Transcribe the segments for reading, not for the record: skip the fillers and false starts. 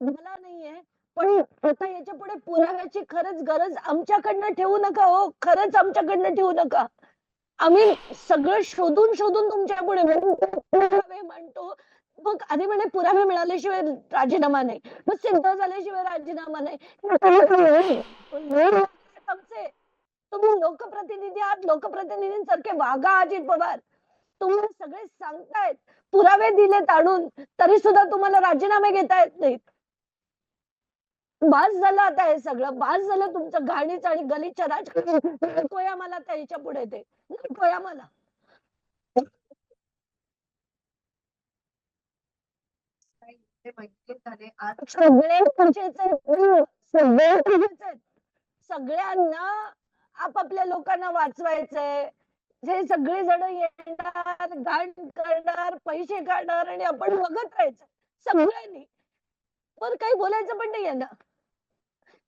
मला नाहीये. पण आता याच्या पुढे पुराव्याची खरंच गरज आमच्याकडनं ठेवू नका हो. खरंच आमच्याकडनं ठेवू नका. आम्ही सगळं शोधून शोधून तुमच्या पुढे पुरावे मांडतो. मग आधी म्हणे पुरावे मिळाल्याशिवाय राजीनामा नाही. मग सिद्ध झाल्याशिवाय राजीनामा नाही. आमचे तुम्ही लोकप्रतिनिधी आहात. लोकप्रतिनिधींसारखे वागा अजित पवार. तुम्ही सगळे सांगतायत पुरावे दिलेत आणून तरी सुद्धा तुम्हाला राजीनामे घेता येत नाहीत. बास झालं आता हे सगळं. बास झालं तुमचं घाणीच आणि गलिच्छ राजकारण. नकोय आम्हाला त्याच्या पुढे ते. नकोय आम्हाला. सगळे तुमचेच आहेत. सगळे तुझेच आहेत. सगळ्यांना आपापल्या लोकांना वाचवायचंय. हे सगळे जण येणार, घाण करणार, पैसे काढणार आणि आपण बघत राहायचं. सगळ्यांनी. वर काही बोलायचं पण नाहीये ना.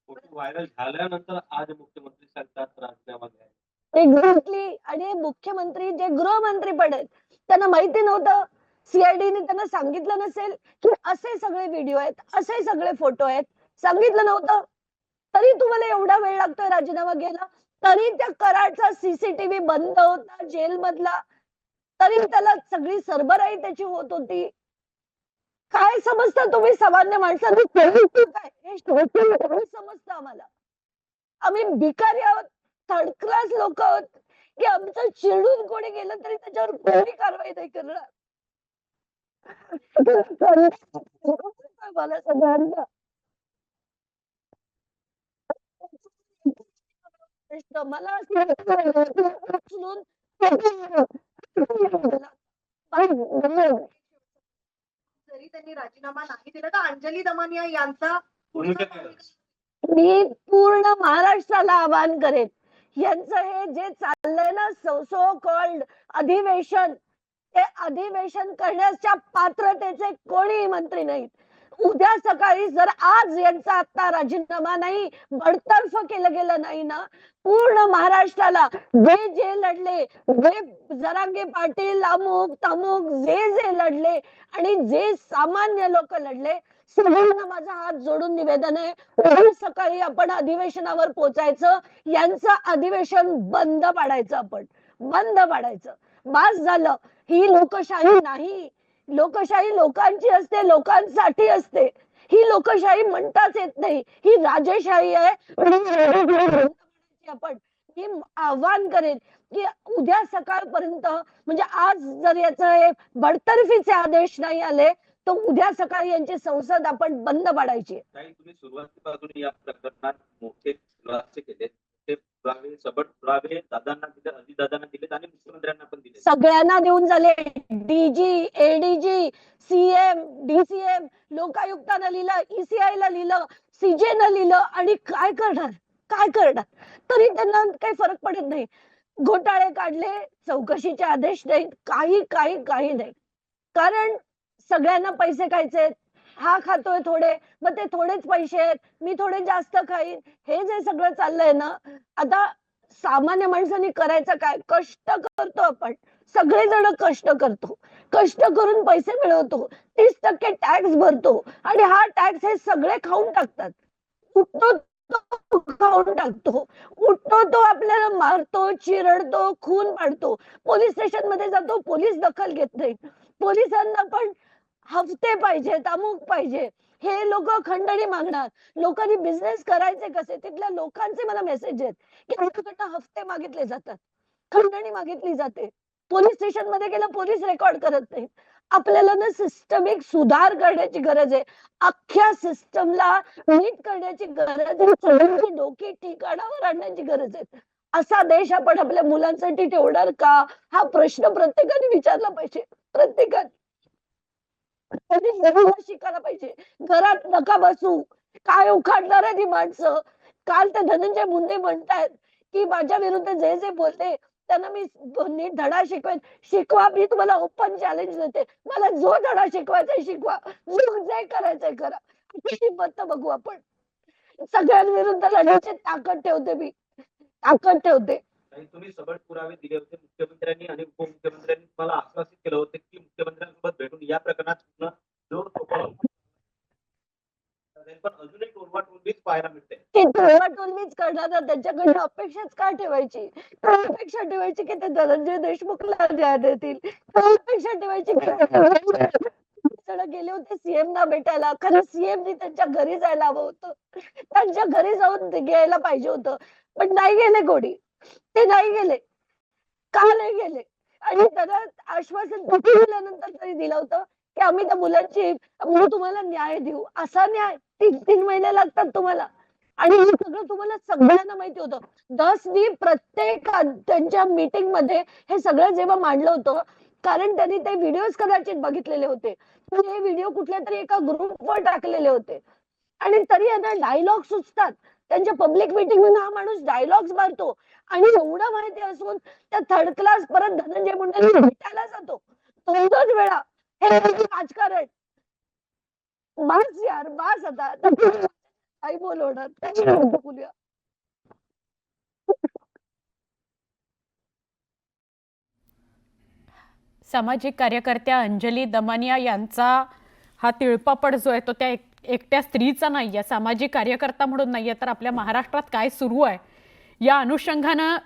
फोटो व्हायरल झाल्यानंतर आज मुख्यमंत्री सांगतात राजीनामा द्या. एक्झॅक्टली. आणि मुख्यमंत्री जे गृहमंत्री पण आहेत त्यांना माहिती नव्हतं. सीआयडीने त्यांना सांगितलं नसेल की असे सगळे व्हिडिओ आहेत, असे सगळे फोटो आहेत. सांगितलं नव्हतं. तरी तुम्हाला एवढा वेळ लागतोय राजीनामा घ्यायला. तरी त्या कराडचा सीसीटीव्ही बंद होता जेलमधला. तरी त्याला सगळी सरबराई त्याची होत होती. काय समजतं तुम्ही सामान्य माणसांनी काय हे समजतं आम्हाला. आम्ही भिकारी आहोत. थर्ड क्लास लोक आहोत की आमचं चिडून कोणी गेलं तरी त्याच्यावर कोणी कारवाई नाही करणार. मला सगळ्यांना मला उचलून जरी त्यांनी राजीनामा नाही दिला तर अंजली दमानिया यांचा भूमिका काय राहील? मी पूर्ण महाराष्ट्राला आवाहन करेन. यांचं हे जे चाललंय ना सो कॉल्ड अधिवेशन, ते अधिवेशन करण्याच्या पात्रतेचे कोणीही मंत्री नाहीत. उद्या सकाळी जर आज यांचा आता राजीनामा नाही, बडतर्फ केलं गेलं नाही ना, पूर्ण महाराष्ट्राला जे जे लढले, जे जरांगे पाटील अमुक तमुक जे जे लढले आणि जे सामान्य लोक लढले, सगळ्यांना माझा हात जोडून निवेदन आहे. उद्या सकाळी आपण अधिवेशनावर पोचायचं. यांचं अधिवेशन बंद पाडायचं. आपण बंद पाडायचं. बास झालं. ही लोकशाही नाही. लोकशाही लोकांची असते, लोकांसाठी असते. ही लोकशाही म्हणताच येत नाही. ही राजेशाही आहे. आपण मी आव्हान करेन की उद्या सकाळपर्यंत म्हणजे आज जर याचे बडतर्फीचे आदेश नाही आले तर उद्या सकाळी यांची संसद आपण बंद पाडायची. तुम्ही सुरुवातीपासून या प्रकरणात मोठे खुलासे केले. ते पुरावे सबट पुरावे दादांना दिले, अजितदादांना दिलेत आणि मुख्यमंत्र्यांना पण दिले. सगळ्यांना देऊन झाले. डीजी, एडीजी, सीएम, डीसीएम, लोकायुक्तानं लिहिलं, ईसीआय ला लिहिलं, सीजे न लिहिलं आणि काय करणार? काय करणार? तरी त्यांना काही फरक पडत नाही. घोटाळे काढले, चौकशीचे आदेश नाहीत, काही नाही. कारण सगळ्यांना पैसे खायचे. हा खातोय थोडे, मग ते थोडेच पैसे आहेत, मी थोडे जास्त खाईन. हे जे सगळं चाललंय ना, आता सामान्य माणसांनी करायचं काय? कष्ट करतो आपण. सगळेजण कष्ट करतो. कष्ट करून पैसे मिळवतो. 30% टॅक्स भरतो आणि हा टॅक्स हे सगळे खाऊन टाकतात. उठतो तो खाऊन टाकतो. उठतो तो आपल्याला मारतो, चिरडतो, खून पाडतो. पोलीस स्टेशन मध्ये जातो, पोलीस दखल घेत नाहीत. पोलिसांना पण हफ्ते पाहिजेत, अमुक पाहिजे. हे लोक खंडणी मागणार. लोकांनी बिझनेस करायचे कसे? तिथल्या लोकांचे मला मेसेज आहेत की आमच्याकडनं हफ्ते मागितले जातात, खंडणी मागितली जाते. पोलीस स्टेशन मध्ये गेलं, पोलीस रेकॉर्ड करत नाहीत. आपल्याला ना सिस्टमिक सुधार करण्याची गरज आहे. अख्ख्या सिस्टमला नीट करण्याची गरज आहे. सगळ्यांची डोकी ठिकाणावर आणण्याची गरज आहे. असा देश आपण आपल्या मुलांसाठी ठेवणार का? हा प्रश्न प्रत्येकाने विचारला पाहिजे. प्रत्येकाने शिकायला पाहिजे. घरात नका बसू. काय उखाडणार आहे ती माणसं? काल ते धनंजय मुंडे म्हणतायत की माझ्या विरुद्ध जे जे बोलते त्यांना मी नीट धडा शिकवेन. शिकवा. मी तुम्हाला ओपन चॅलेंज देते. मला जो धडा शिकवायचा शिकवा. जो जे करायचंय करा. किती मत बघू आपण. सगळ्यांविरुद्ध लढण्याची ताकद ठेवते मी. ताकद ठेवते. तुम्ही सबळ पुरावे दिले होते मुख्यमंत्र्यांनी आणि उपमुख्यमंत्र्यांनी तुम्हाला आश्वासित केलं होतं की मुख्यमंत्र्यांसोबत भेटून या प्रकरणात जो पण अजूनही टोलवाटोलवीच पाहायला मिळते. ती टोलवाटोलवीच करणार ना, त्यांच्याकडनं अपेक्षाच का ठेवायची? काय अपेक्षा ठेवायची की ते धनंजय देशमुखला न्याय देतील? काय अपेक्षा ठेवायची की जण गेले होते सीएम ना भेटायला, खरं सीएमनी त्यांच्या घरी जायला हवं होतं, त्यांच्या घरी जाऊन ते घ्यायला पाहिजे होतं, पण नाही गेले कोणी. ते नाही गेले. का नाही गेले? आणि त्यांना आश्वासन किती दिल्यानंतर तरी दिलं होतं की आम्ही त्या मुलांची तुम्हाला न्याय देऊ. असा न्याय 3-3 महिने लागतात तुम्हाला. आणि हे सगळं तुम्हाला सगळ्यांना माहिती होतं. दसनी प्रत्येक त्यांच्या मीटिंगमध्ये हे सगळं जेव्हा मांडलं होतं, कारण त्यांनी ते व्हिडिओज कदाचित बघितलेले होते. तर हे व्हिडिओ कुठल्यातरी एका ग्रुपवर टाकलेले होते. आणि तरी यांना डायलॉग सुचतात. त्यांच्या पब्लिक मीटिंगमध्ये हा माणूस डायलॉग्स मारतो आणि एवढं माहिती असून त्या थर्ड क्लास परत धनंजय मुंडेंना भेटायला जातो. 2-2 वेळा. हे राजकारण. बास यार, बास आता. काय बोलवणार? काय बोलूया? सामाजिक कार्यकर्त्या अंजली दमानिया यांचा हा तिळपापड जो आहे तो त्या एकट्या स्त्रीचा नाही आहे, सामाजिक कार्यकर्ता म्हणून नाही आहे, तर आपल्या महाराष्ट्रात काय सुरू आहे या अनुषंगानं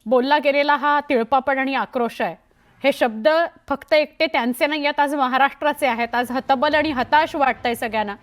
बोलला गेलेला हा तिळपापड आणि आक्रोश आहे. हे शब्द फक्त एकटे त्यांचे नाही आहेत, आज महाराष्ट्राचे आहेत. आज हतबल आणि हताश वाटतंय सगळ्यांना.